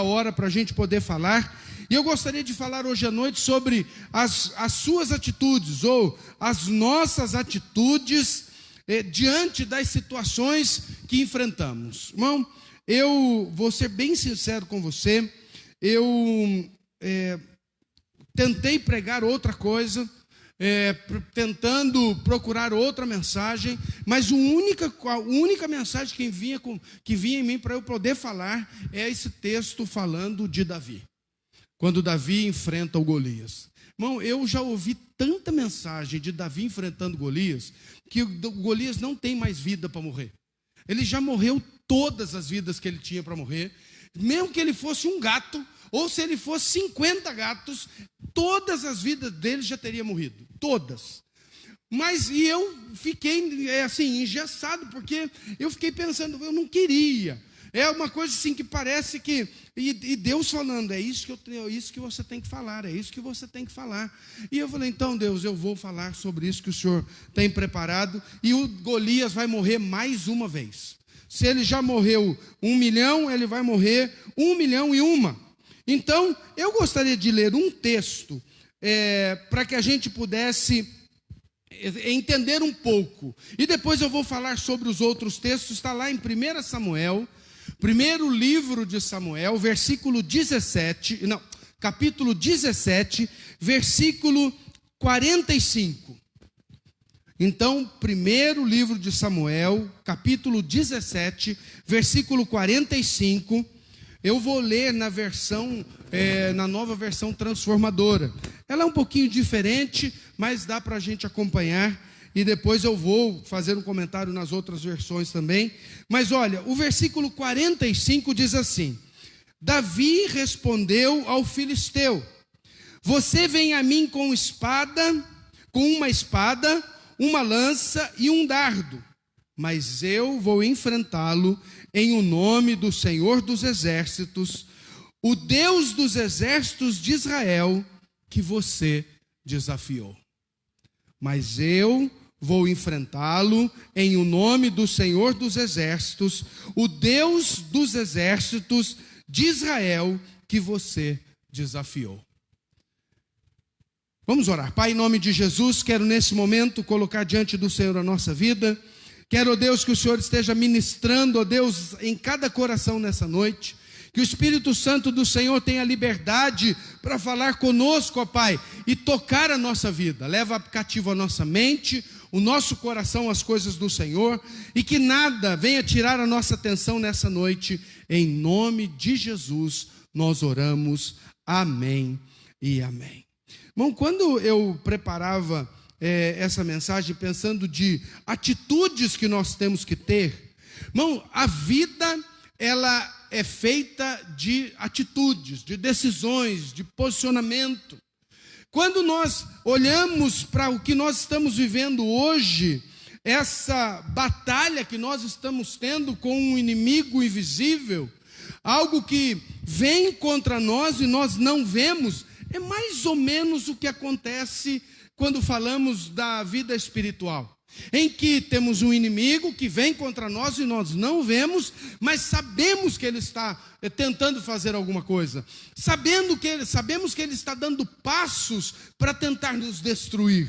hora para a gente poder falar, e eu gostaria de falar hoje à noite sobre as suas atitudes, ou as nossas atitudes diante das situações que enfrentamos. Irmão, eu vou ser bem sincero com você, eu tentei pregar outra coisa, tentando procurar outra mensagem, mas a única mensagem que vinha em mim para eu poder falar é esse texto falando de Davi, quando Davi enfrenta o Golias. Irmão, eu já ouvi tanta mensagem de Davi enfrentando Golias, que o Golias não tem mais vida para morrer. Ele já morreu todas as vidas que ele tinha para morrer, mesmo que ele fosse um gato, ou se ele fosse 50 gatos, todas as vidas dele já teriam morrido, todas. Mas eu fiquei assim, engessado, porque eu fiquei pensando, eu não queria. É uma coisa assim que parece que, e Deus falando, é isso que você tem que falar, é isso que você tem que falar. E eu falei, então Deus, eu vou falar sobre isso que o Senhor tem preparado, e o Golias vai morrer mais uma vez. Se ele já morreu 1 milhão, ele vai morrer 1 milhão e uma. Então, eu gostaria de ler um texto para que a gente pudesse entender um pouco. E depois eu vou falar sobre os outros textos. Está lá em 1 Samuel, primeiro livro de Samuel, capítulo 17, versículo 45. Então, primeiro livro de Samuel, capítulo 17, versículo 45, eu vou ler na nova versão transformadora. Ela é um pouquinho diferente, mas dá para a gente acompanhar, e depois eu vou fazer um comentário nas outras versões também. Mas olha, o versículo 45 diz assim: Davi respondeu ao filisteu: você vem a mim com uma espada, uma lança e um dardo, mas eu vou enfrentá-lo em o nome do Senhor dos Exércitos, o Deus dos exércitos de Israel, que você desafiou. Mas eu vou enfrentá-lo em o nome do Senhor dos Exércitos, o Deus dos exércitos de Israel, que você desafiou. Vamos orar. Pai, em nome de Jesus, quero nesse momento colocar diante do Senhor a nossa vida. Quero, ó Deus, que o Senhor esteja ministrando, ó Deus, em cada coração nessa noite. Que o Espírito Santo do Senhor tenha liberdade para falar conosco, ó Pai, e tocar a nossa vida. Leva cativo a nossa mente, o nosso coração às coisas do Senhor, e que nada venha tirar a nossa atenção nessa noite. Em nome de Jesus, nós oramos. Amém e amém. Bom, quando eu preparava essa mensagem, pensando de atitudes que nós temos que ter, irmão, a vida, ela é feita de atitudes, de decisões, de posicionamento. Quando nós olhamos para o que nós estamos vivendo hoje, essa batalha que nós estamos tendo com um inimigo invisível, algo que vem contra nós e nós não vemos, é mais ou menos o que acontece quando falamos da vida espiritual, em que temos um inimigo que vem contra nós e nós não vemos, mas sabemos que ele está tentando fazer alguma coisa, sabemos que ele está dando passos para tentar nos destruir.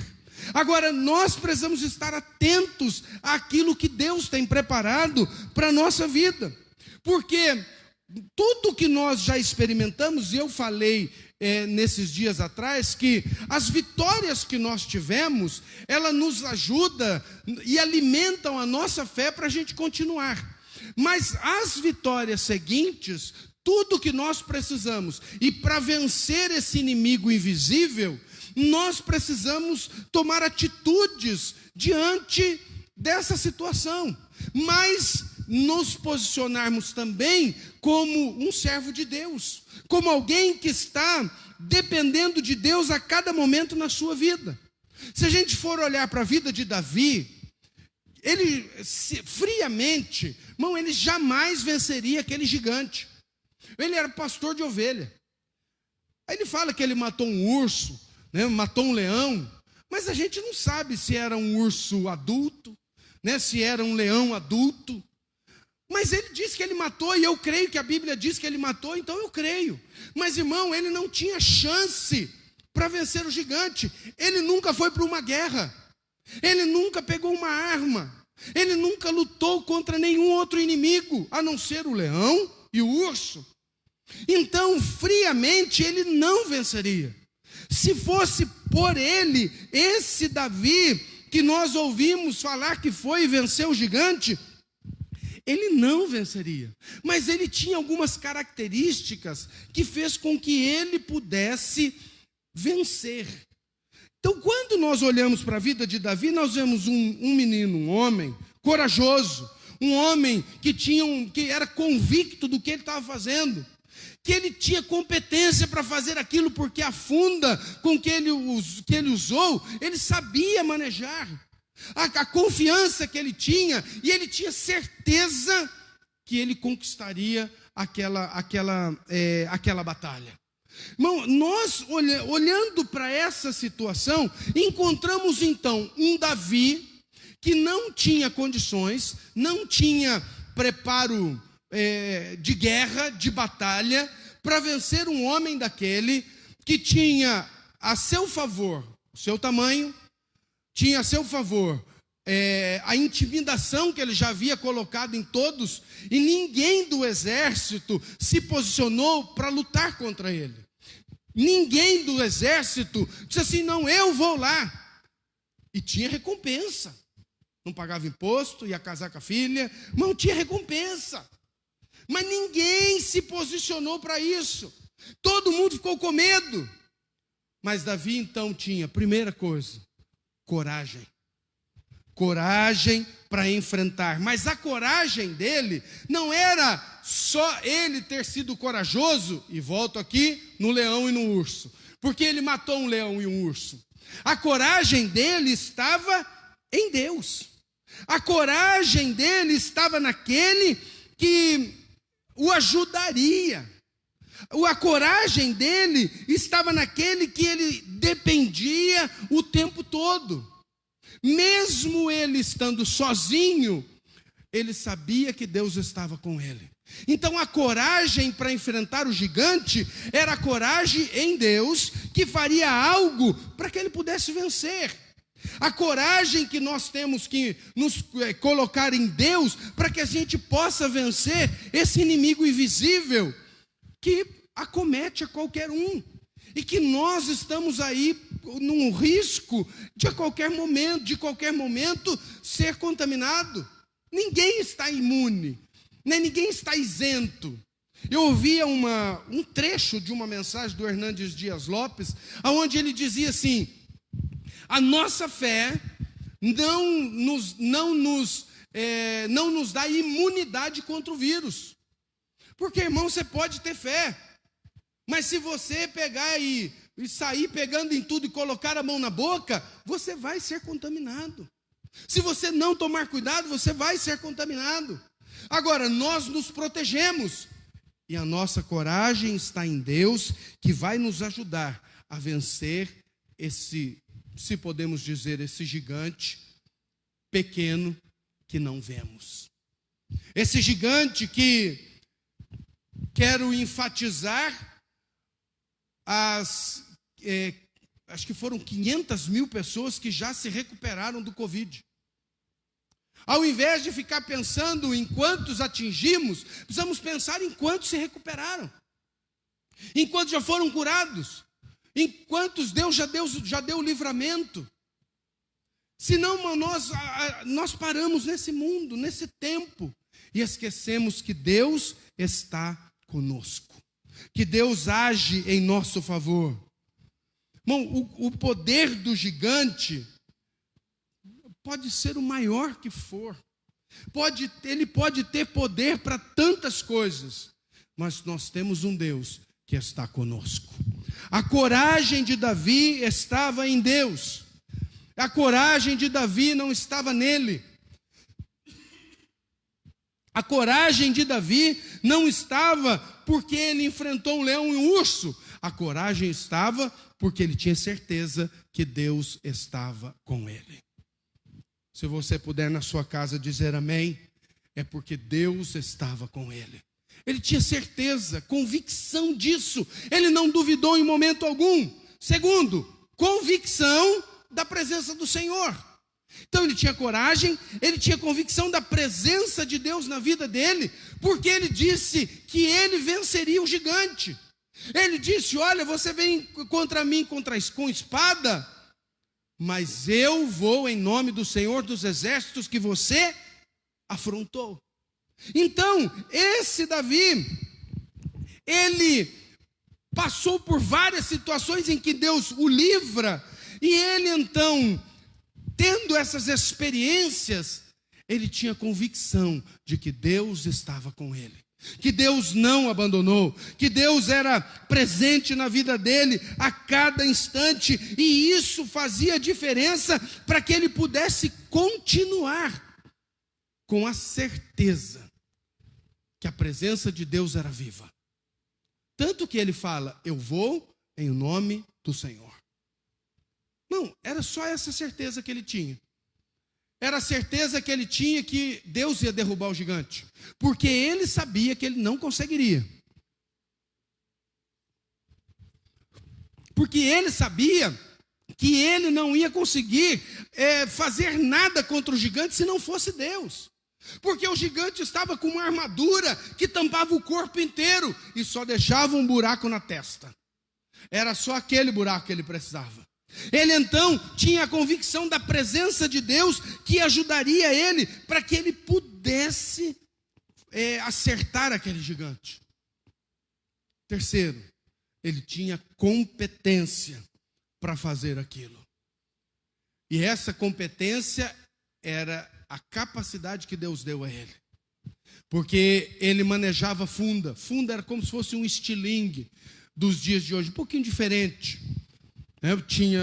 Agora, nós precisamos estar atentos àquilo que Deus tem preparado para a nossa vida, porque tudo que nós já experimentamos, e eu falei nesses dias atrás, que as vitórias que nós tivemos, ela nos ajuda e alimentam a nossa fé para a gente continuar. Mas as vitórias seguintes, tudo que nós precisamos, e para vencer esse inimigo invisível, nós precisamos tomar atitudes diante dessa situação, mas nos posicionarmos também como um servo de Deus, como alguém que está dependendo de Deus a cada momento na sua vida. Se a gente for olhar para a vida de Davi, ele friamente, irmão, ele jamais venceria aquele gigante. Ele era pastor de ovelha. Aí ele fala que ele matou um urso, né, matou um leão, mas a gente não sabe se era um urso adulto, né, se era um leão adulto. Mas ele disse que ele matou, e eu creio que a Bíblia diz que ele matou, então eu creio. Mas, irmão, ele não tinha chance para vencer o gigante. Ele nunca foi para uma guerra. Ele nunca pegou uma arma. Ele nunca lutou contra nenhum outro inimigo, a não ser o leão e o urso. Então, friamente, ele não venceria. Se fosse por ele, esse Davi, que nós ouvimos falar que foi e venceu o gigante, ele não venceria. Mas ele tinha algumas características que fez com que ele pudesse vencer. Então, quando nós olhamos para a vida de Davi, nós vemos um menino, um homem corajoso, um homem que era convicto do que ele estava fazendo, que ele tinha competência para fazer aquilo, porque a funda com que ele usou, ele sabia manejar. A confiança que ele tinha, e ele tinha certeza que ele conquistaria aquela batalha. Irmão, nós olhando para essa situação, encontramos então um Davi que não tinha condições, não tinha preparo de guerra, de batalha, para vencer um homem daquele que tinha a seu favor o seu tamanho, tinha a seu favor a intimidação que ele já havia colocado em todos, e ninguém do exército se posicionou para lutar contra ele. Ninguém do exército disse assim: não, eu vou lá. E tinha recompensa. Não pagava imposto, ia casar com a filha, não tinha recompensa. Mas ninguém se posicionou para isso. Todo mundo ficou com medo. Mas Davi então tinha, primeira coisa, coragem. Coragem para enfrentar. Mas a coragem dele não era só ele ter sido corajoso, e volto aqui no leão e no urso, porque ele matou um leão e um urso. A coragem dele estava em Deus. A coragem dele estava naquele que o ajudaria. A coragem dele estava naquele que ele dependia o tempo todo. Mesmo ele estando sozinho, ele sabia que Deus estava com ele. Então a coragem para enfrentar o gigante era a coragem em Deus, que faria algo para que ele pudesse vencer. A coragem que nós temos que nos colocar em Deus, para que a gente possa vencer esse inimigo invisível que acomete a qualquer um, e que nós estamos aí num risco de a qualquer momento ser contaminado. Ninguém está imune, nem ninguém está isento. Eu ouvia um trecho de uma mensagem do Hernandes Dias Lopes, onde ele dizia assim: a nossa fé não nos dá imunidade contra o vírus. Porque, irmão, você pode ter fé, mas se você pegar e sair pegando em tudo e colocar a mão na boca, você vai ser contaminado. Se você não tomar cuidado, você vai ser contaminado. Agora, nós nos protegemos, e a nossa coragem está em Deus, que vai nos ajudar a vencer esse, se podemos dizer, esse gigante pequeno que não vemos. Esse gigante que quero enfatizar, acho que foram 500 mil pessoas que já se recuperaram do Covid. Ao invés de ficar pensando em quantos atingimos, precisamos pensar em quantos se recuperaram, em quantos já foram curados, em quantos Deus já deu livramento. Senão nós paramos nesse mundo, nesse tempo, e esquecemos que Deus está conosco, que Deus age em nosso favor. Bom, o poder do gigante pode ser o maior que for, ele pode ter poder para tantas coisas, mas nós temos um Deus que está conosco. A coragem de Davi estava em Deus, a coragem de Davi não estava nele. A coragem de Davi não estava porque ele enfrentou um leão e um urso. A coragem estava porque ele tinha certeza que Deus estava com ele. Se você puder na sua casa dizer amém, é porque Deus estava com ele. Ele tinha certeza, convicção disso. Ele não duvidou em momento algum. Segundo, convicção da presença do Senhor. Então ele tinha coragem, ele tinha convicção da presença de Deus na vida dele, porque ele disse que ele venceria o gigante. Ele disse: olha, você vem contra mim com espada, mas eu vou em nome do Senhor dos Exércitos que você afrontou. Então, esse Davi, ele passou por várias situações em que Deus o livra, e ele então, tendo essas experiências, ele tinha convicção de que Deus estava com ele, que Deus não abandonou, que Deus era presente na vida dele a cada instante, e isso fazia diferença para que ele pudesse continuar com a certeza que a presença de Deus era viva. Tanto que ele fala: eu vou em nome do Senhor. Não, era só essa certeza que ele tinha. Era a certeza que ele tinha que Deus ia derrubar o gigante, porque ele sabia que ele não conseguiria. Porque ele sabia que ele não ia conseguir fazer nada contra o gigante se não fosse Deus. Porque o gigante estava com uma armadura que tampava o corpo inteiro e só deixava um buraco na testa. Era só aquele buraco que ele precisava. Ele então tinha a convicção da presença de Deus que ajudaria ele para que ele pudesse acertar aquele gigante. Terceiro, ele tinha competência para fazer aquilo. E essa competência era a capacidade que Deus deu a ele. Porque ele manejava funda. Funda era como se fosse um estilingue dos dias de hoje, um pouquinho diferente.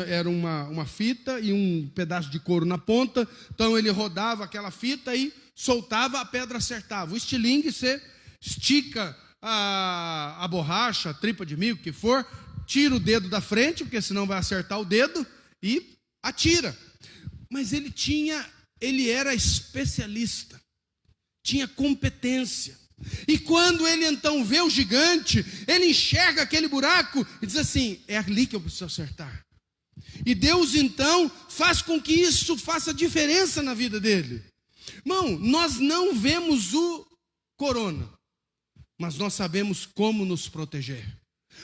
Era uma fita e um pedaço de couro na ponta. Então ele rodava aquela fita e soltava, a pedra acertava. O estilingue, você estica a borracha, a tripa de milho, o que for, tira o dedo da frente, porque senão vai acertar o dedo, e atira. Mas ele era especialista, tinha competência. E quando ele então vê o gigante, ele enxerga aquele buraco e diz assim: é ali que eu preciso acertar. E Deus então faz com que isso faça diferença na vida dele. Irmão, nós não vemos o corona, mas nós sabemos como nos proteger.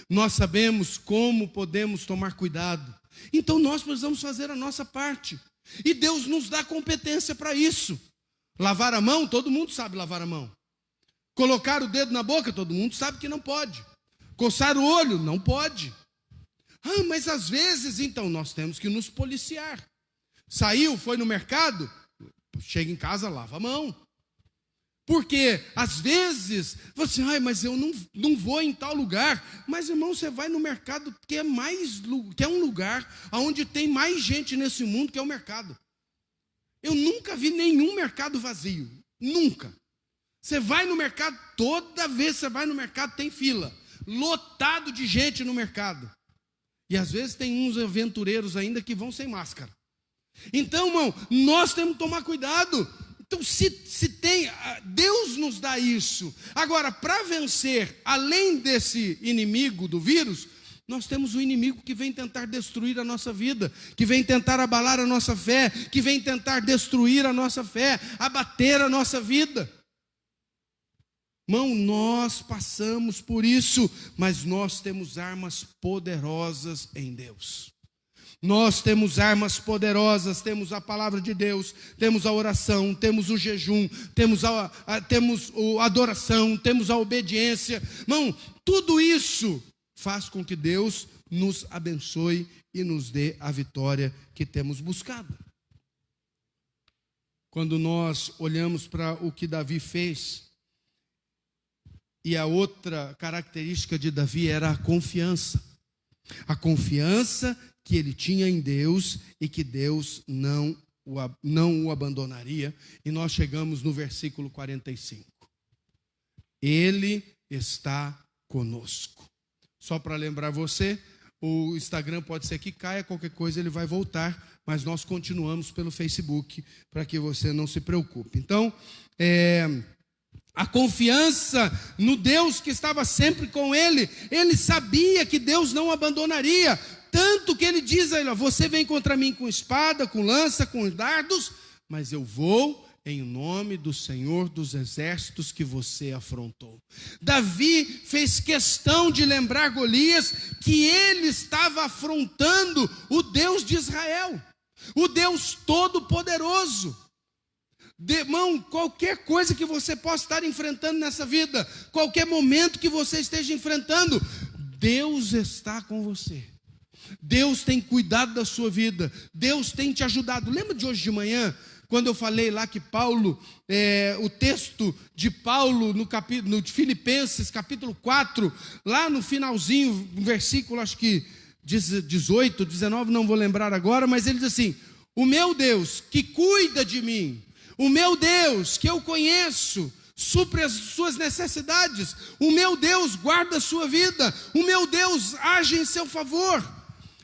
Nós sabemos como podemos tomar cuidado. Então nós precisamos fazer a nossa parte. E Deus nos dá competência para isso. Lavar a mão, todo mundo sabe lavar a mão. Colocar o dedo na boca, todo mundo sabe que não pode. Coçar o olho, não pode. Mas às vezes, então, nós temos que nos policiar. Saiu, foi no mercado, chega em casa, lava a mão. Porque, às vezes, você, mas eu não vou em tal lugar. Mas, irmão, você vai no mercado, que é um lugar onde tem mais gente nesse mundo, que é o mercado. Eu nunca vi nenhum mercado vazio. Nunca. Você vai no mercado, toda vez que você vai no mercado tem fila. Lotado de gente no mercado. E às vezes tem uns aventureiros ainda que vão sem máscara. Então, irmão, nós temos que tomar cuidado. Então, se tem, Deus nos dá isso. Agora, para vencer, além desse inimigo do vírus, nós temos um inimigo que vem tentar destruir a nossa vida, que vem tentar abalar a nossa fé, que vem tentar destruir a nossa fé, abater a nossa vida. Irmão, nós passamos por isso, mas nós temos armas poderosas em Deus. Nós temos armas poderosas, temos a palavra de Deus, temos a oração, temos o jejum, temos a adoração, temos a obediência. Irmão, tudo isso faz com que Deus nos abençoe e nos dê a vitória que temos buscado. Quando nós olhamos para o que Davi fez, e a outra característica de Davi era a confiança. A confiança que ele tinha em Deus e que Deus não o abandonaria. E nós chegamos no versículo 45. Ele está conosco. Só para lembrar você, O Instagram pode ser que caia, qualquer coisa ele vai voltar, mas nós continuamos pelo Facebook, para que você não se preocupe. Então, a confiança no Deus que estava sempre com ele sabia que Deus não abandonaria, tanto que ele diz a ele: você vem contra mim com espada, com lança, com dardos, mas eu vou em nome do Senhor dos exércitos que você afrontou. Davi fez questão de lembrar Golias que ele estava afrontando o Deus de Israel, o Deus Todo-Poderoso. Irmão, qualquer coisa que você possa estar enfrentando nessa vida, qualquer momento que você esteja enfrentando, Deus está com você. Deus tem cuidado da sua vida, Deus tem te ajudado. Lembra de hoje de manhã, quando eu falei lá que Paulo, o texto de Paulo no Filipenses, capítulo 4, lá no finalzinho, no versículo, acho que 18, 19, não vou lembrar agora, mas ele diz assim: o meu Deus que cuida de mim, o meu Deus que eu conheço, supre as suas necessidades, o meu Deus guarda a sua vida, o meu Deus age em seu favor.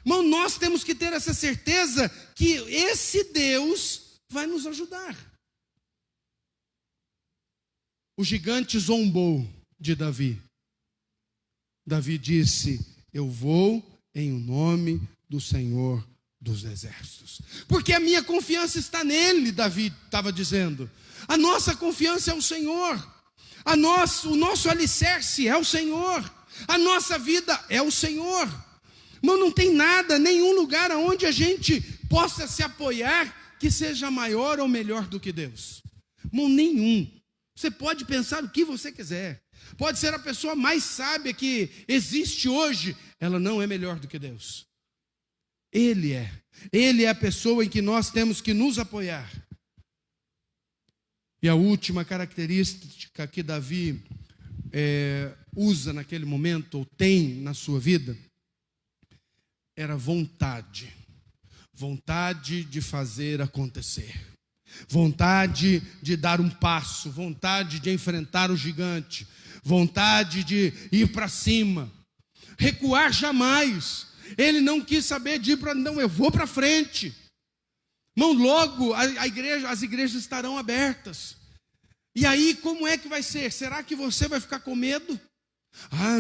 Irmão, nós temos que ter essa certeza que esse Deus vai nos ajudar. O gigante zombou de Davi. Davi disse: eu vou em nome do Senhor dos exércitos, porque a minha confiança está nele. Davi estava dizendo: a nossa confiança é o Senhor, o nosso alicerce é o Senhor, a nossa vida é o Senhor. Não tem nada, nenhum lugar onde a gente possa se apoiar que seja maior ou melhor do que Deus. Irmão, nenhum. Você pode pensar o que você quiser, pode ser a pessoa mais sábia que existe hoje, ela não é melhor do que Deus. Ele é a pessoa em que nós temos que nos apoiar. E a última característica que Davi usa naquele momento, ou tem na sua vida, era vontade de fazer acontecer, vontade de dar um passo, vontade de enfrentar o gigante, vontade de ir para cima, recuar jamais. Ele não quis saber de ir para, não, eu vou para frente. Irmão, logo as igrejas estarão abertas. E aí, como é que vai ser? Será que você vai ficar com medo?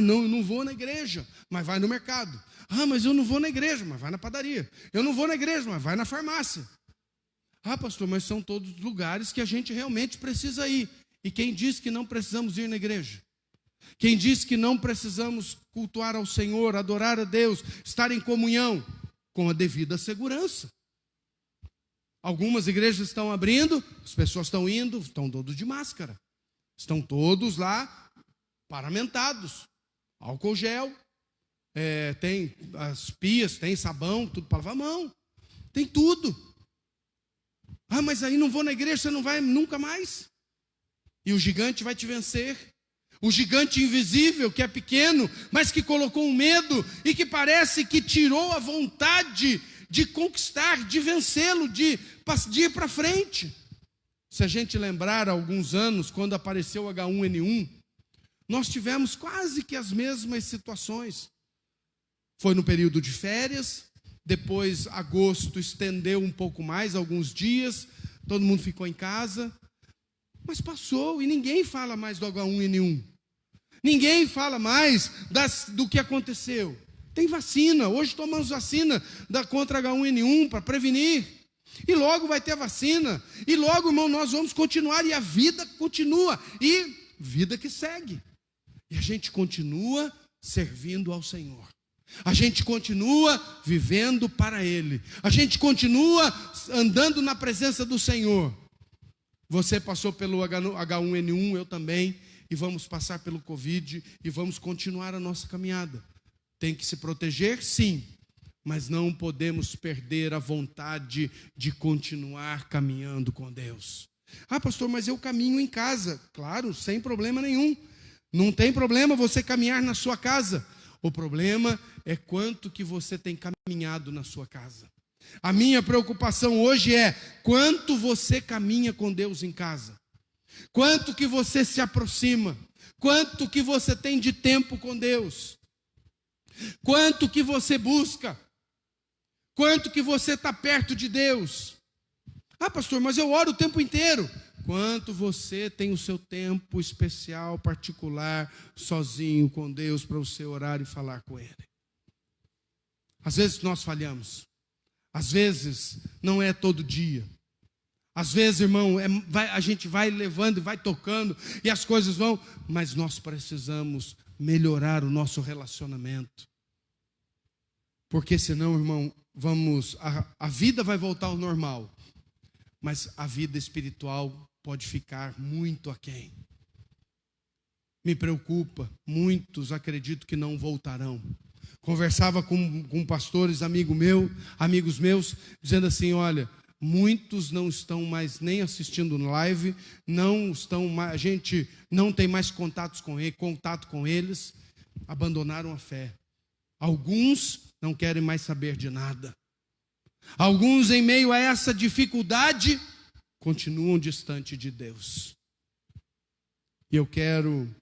Não, eu não vou na igreja, mas vai no mercado. Mas eu não vou na igreja, mas vai na padaria. Eu não vou na igreja, mas vai na farmácia. Pastor, mas são todos lugares que a gente realmente precisa ir. E quem diz que não precisamos ir na igreja? Quem diz que não precisamos cultuar ao Senhor, adorar a Deus, estar em comunhão? Com a devida segurança. Algumas igrejas estão abrindo, as pessoas estão indo, estão todos de máscara. Estão todos lá paramentados, álcool gel, tem as pias, tem sabão, tudo para lavar a mão, tem tudo. Mas aí não vou na igreja, você não vai nunca mais. E o gigante vai te vencer. O gigante invisível, que é pequeno, mas que colocou um medo e que parece que tirou a vontade de conquistar, de vencê-lo, de ir para frente. Se a gente lembrar, há alguns anos, quando apareceu o H1N1, nós tivemos quase que as mesmas situações. Foi no período de férias, depois agosto estendeu um pouco mais, alguns dias, todo mundo ficou em casa, mas passou e ninguém fala mais do H1N1. Ninguém fala mais do que aconteceu. Tem vacina, hoje tomamos vacina contra H1N1 para prevenir. E logo vai ter vacina. E logo, irmão, nós vamos continuar. E a vida continua. E vida que segue. E a gente continua servindo ao Senhor. A gente continua vivendo para Ele. A gente continua andando na presença do Senhor. Você passou pelo H1N1, eu também. E vamos passar pelo Covid. E vamos continuar a nossa caminhada. Tem que se proteger? Sim. Mas não podemos perder a vontade de continuar caminhando com Deus. Pastor, mas eu caminho em casa. Claro, sem problema nenhum. Não tem problema você caminhar na sua casa. O problema é quanto que você tem caminhado na sua casa. A minha preocupação hoje é quanto você caminha com Deus em casa. Quanto que você se aproxima. Quanto que você tem de tempo com Deus. Quanto que você busca? Quanto que você está perto de Deus? Ah, pastor, mas eu oro o tempo inteiro. Quanto você tem o seu tempo especial, particular, sozinho com Deus, para você orar e falar com Ele? Às vezes nós falhamos. Às vezes não é todo dia. Às vezes, irmão, a gente vai levando e vai tocando e as coisas vão, mas nós precisamos melhorar o nosso relacionamento. Porque senão, irmão, a vida vai voltar ao normal, mas a vida espiritual pode ficar muito aquém. Me preocupa, muitos acredito que não voltarão. Conversava com pastores, amigos meus, dizendo assim, olha, muitos não estão mais nem assistindo live, a gente não tem mais contato com eles, abandonaram a fé. Alguns não querem mais saber de nada. Alguns, em meio a essa dificuldade, continuam distante de Deus. E eu quero,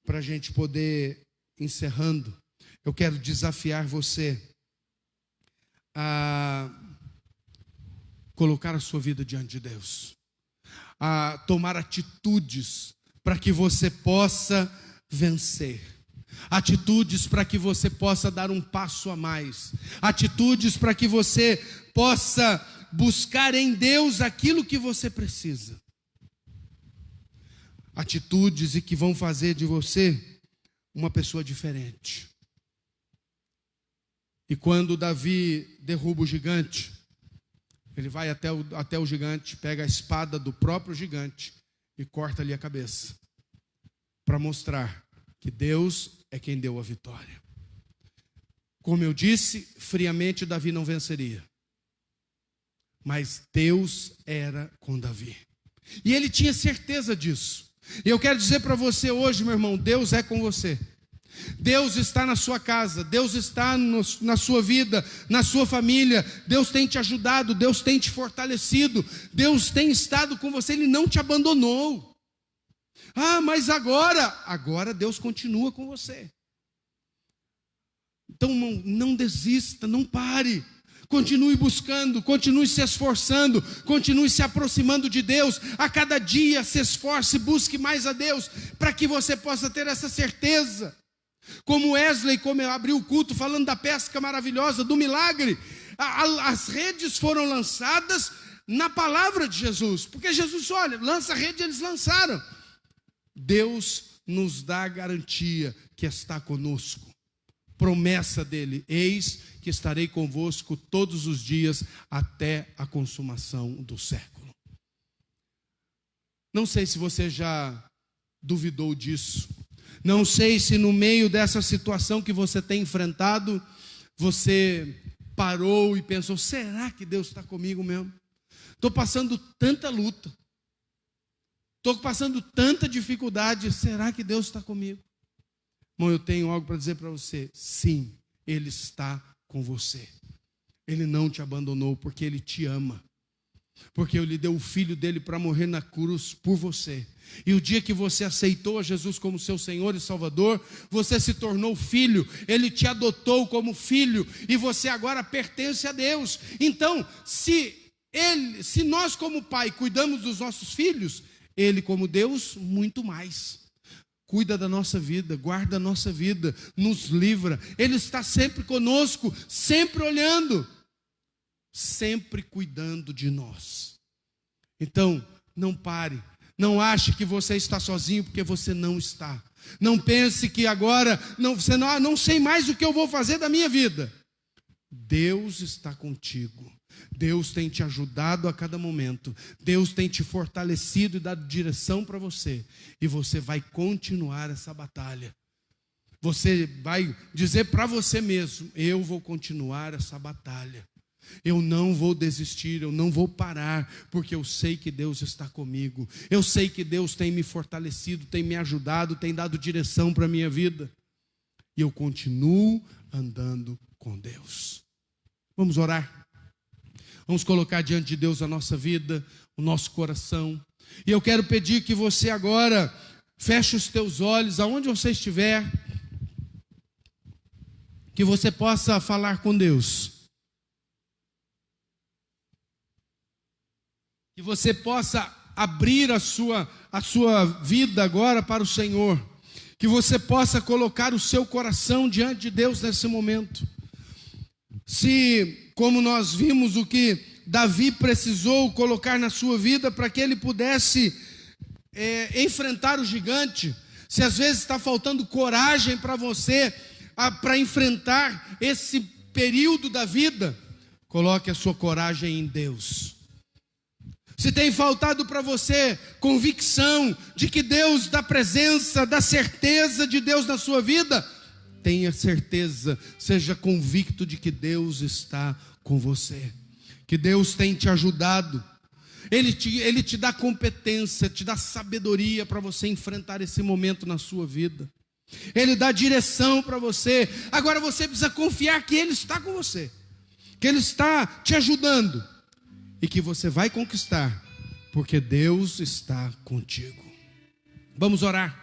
para a gente poder encerrando, eu quero desafiar você a colocar a sua vida diante de Deus, a tomar atitudes para que você possa vencer, atitudes para que você possa dar um passo a mais, atitudes para que você possa buscar em Deus aquilo que você precisa, atitudes e que vão fazer de você uma pessoa diferente. E quando Davi derruba o gigante, ele vai até o gigante, pega a espada do próprio gigante e corta-lhe a cabeça, para mostrar que Deus é quem deu a vitória. Como eu disse, friamente Davi não venceria, mas Deus era com Davi, e ele tinha certeza disso. E eu quero dizer para você hoje, meu irmão, Deus é com você. Deus está na sua casa, Deus está na sua vida, na sua família. Deus tem te ajudado, Deus tem te fortalecido, Deus tem estado com você, Ele não te abandonou. Ah, mas agora Deus continua com você. Então não desista, não pare. Continue buscando, continue se esforçando, continue se aproximando de Deus. A cada dia se esforce, busque mais a Deus, para que você possa ter essa certeza. Como Wesley, como abriu o culto falando da pesca maravilhosa, do milagre, as redes foram lançadas na palavra de Jesus, porque Jesus, olha, lança a rede, eles lançaram. Deus nos dá a garantia que está conosco, promessa dele, eis que estarei convosco todos os dias até a consumação do século. Não sei se você já duvidou disso. Não sei se no meio dessa situação que você tem enfrentado, você parou e pensou, será que Deus está comigo mesmo? Estou passando tanta luta, estou passando tanta dificuldade, será que Deus está comigo? Bom, eu tenho algo para dizer para você, sim, Ele está com você. Ele não te abandonou porque Ele te ama. Porque Ele deu o Filho dele para morrer na cruz por você. E o dia que você aceitou a Jesus como seu Senhor e Salvador, você se tornou filho, Ele te adotou como filho, e você agora pertence a Deus. Então, se nós como pai cuidamos dos nossos filhos, Ele como Deus, muito mais. Cuida da nossa vida, guarda a nossa vida, nos livra. Ele está sempre conosco, sempre olhando, sempre cuidando de nós. Então, não pare. Não ache que você está sozinho, porque você não está. Não pense que agora, não sei mais o que eu vou fazer da minha vida. Deus está contigo. Deus tem te ajudado a cada momento. Deus tem te fortalecido e dado direção para você. E você vai continuar essa batalha. Você vai dizer para você mesmo, eu vou continuar essa batalha. Eu não vou desistir, eu não vou parar, porque eu sei que Deus está comigo. Eu sei que Deus tem me fortalecido, tem me ajudado, tem dado direção para a minha vida. E eu continuo andando com Deus. Vamos orar. Vamos colocar diante de Deus a nossa vida, o nosso coração. E eu quero pedir que você agora feche os teus olhos, aonde você estiver. que você possa falar com Deus. Que você possa abrir a sua vida agora para o Senhor. Que você possa colocar o seu coração diante de Deus nesse momento. Se, como nós vimos, o que Davi precisou colocar na sua vida para que ele pudesse enfrentar o gigante. Se às vezes está faltando coragem para você, para enfrentar esse período da vida, coloque a sua coragem em Deus. Se tem faltado para você convicção de que Deus, da presença, da certeza de Deus na sua vida, tenha certeza, seja convicto de que Deus está com você, que Deus tem te ajudado. Ele te dá competência, te dá sabedoria para você enfrentar esse momento na sua vida. Ele dá direção para você. Agora você precisa confiar que Ele está com você, que Ele está te ajudando e que você vai conquistar, porque Deus está contigo. Vamos orar.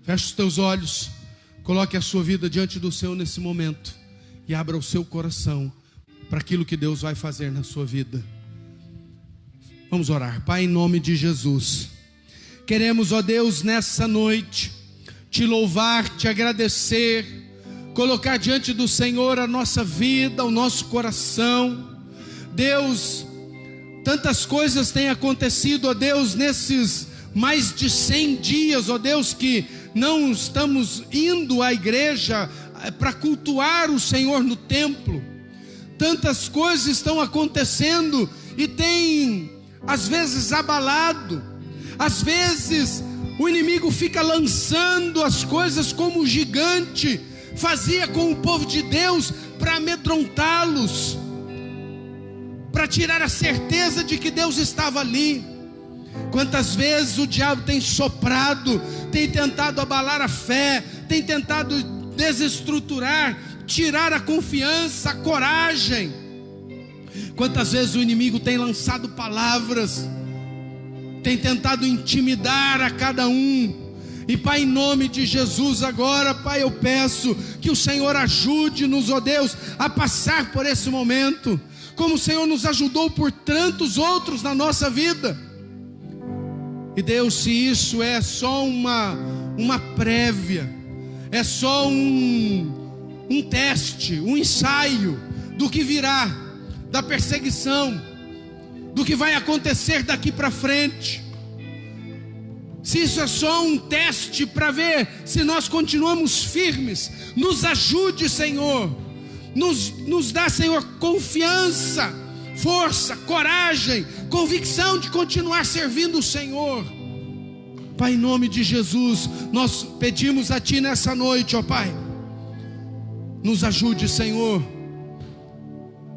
Feche os teus olhos, coloque a sua vida diante do Senhor nesse momento e abra o seu coração para aquilo que Deus vai fazer na sua vida. Vamos orar. Pai, em nome de Jesus, queremos, ó Deus, nessa noite te louvar, te agradecer, colocar diante do Senhor a nossa vida, o nosso coração. Deus, tantas coisas têm acontecido, ó Deus, nesses mais de 100 dias, ó Deus, que não estamos indo à igreja para cultuar o Senhor no templo. Tantas coisas estão acontecendo e tem, às vezes, abalado. Às vezes o inimigo fica lançando as coisas como o gigante fazia com o povo de Deus, para amedrontá-los, para tirar a certeza de que Deus estava ali. Quantas vezes o diabo tem soprado, tem tentado abalar a fé, tem tentado desestruturar, tirar a confiança, a coragem. Quantas vezes o inimigo tem lançado palavras, tem tentado intimidar a cada um. E Pai, em nome de Jesus agora, Pai, eu peço que o Senhor ajude-nos, ó Deus, a passar por esse momento, como o Senhor nos ajudou por tantos outros na nossa vida. E Deus, se isso é só uma prévia, é só um teste, um ensaio do que virá, da perseguição, do que vai acontecer daqui para frente, se isso é só um teste para ver se nós continuamos firmes, nos ajude, Senhor, nos dá, Senhor, confiança, força, coragem, convicção de continuar servindo o Senhor. Pai, em nome de Jesus, nós pedimos a Ti nessa noite, ó Pai, nos ajude, Senhor,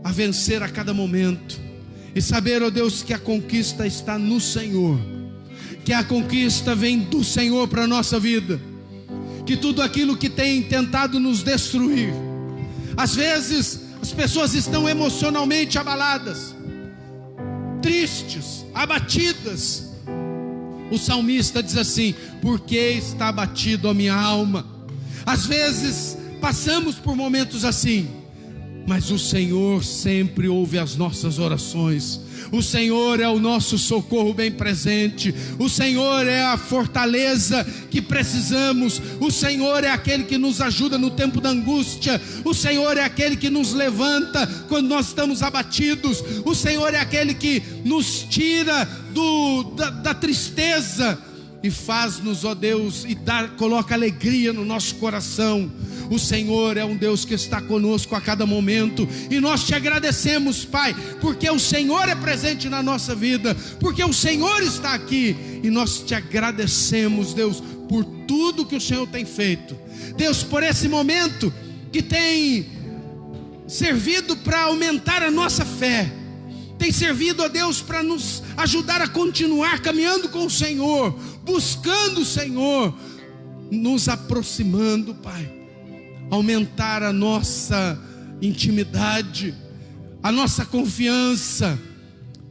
a vencer a cada momento e saber, ó Deus, que a conquista está no Senhor, que a conquista vem do Senhor para a nossa vida, que tudo aquilo que tem tentado nos destruir, às vezes as pessoas estão emocionalmente abaladas, tristes, abatidas. O salmista diz assim: por que está abatido a minha alma? Às vezes passamos por momentos assim, mas o Senhor sempre ouve as nossas orações. O Senhor é o nosso socorro bem presente. O Senhor é a fortaleza que precisamos. O Senhor é aquele que nos ajuda no tempo da angústia. O Senhor é aquele que nos levanta quando nós estamos abatidos. O Senhor é aquele que nos tira da tristeza e faz-nos, ó Deus, e coloca alegria no nosso coração. O Senhor é um Deus que está conosco a cada momento, e nós te agradecemos, Pai, porque o Senhor é presente na nossa vida, porque o Senhor está aqui, e nós te agradecemos, Deus, por tudo que o Senhor tem feito. Deus, por esse momento que tem servido para aumentar a nossa fé, tem servido, ó Deus, para nos ajudar a continuar caminhando com o Senhor, buscando o Senhor, nos aproximando, Pai, aumentar a nossa intimidade, a nossa confiança.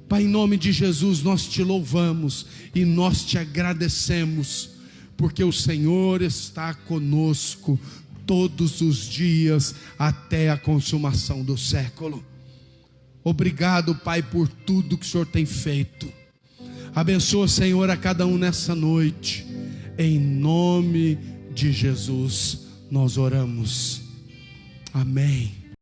Pai, em nome de Jesus, nós te louvamos e nós te agradecemos, porque o Senhor está conosco todos os dias até a consumação do século. Obrigado, Pai, por tudo que o Senhor tem feito. Abençoa, Senhor, a cada um nessa noite. Em nome de Jesus nós oramos. Amém.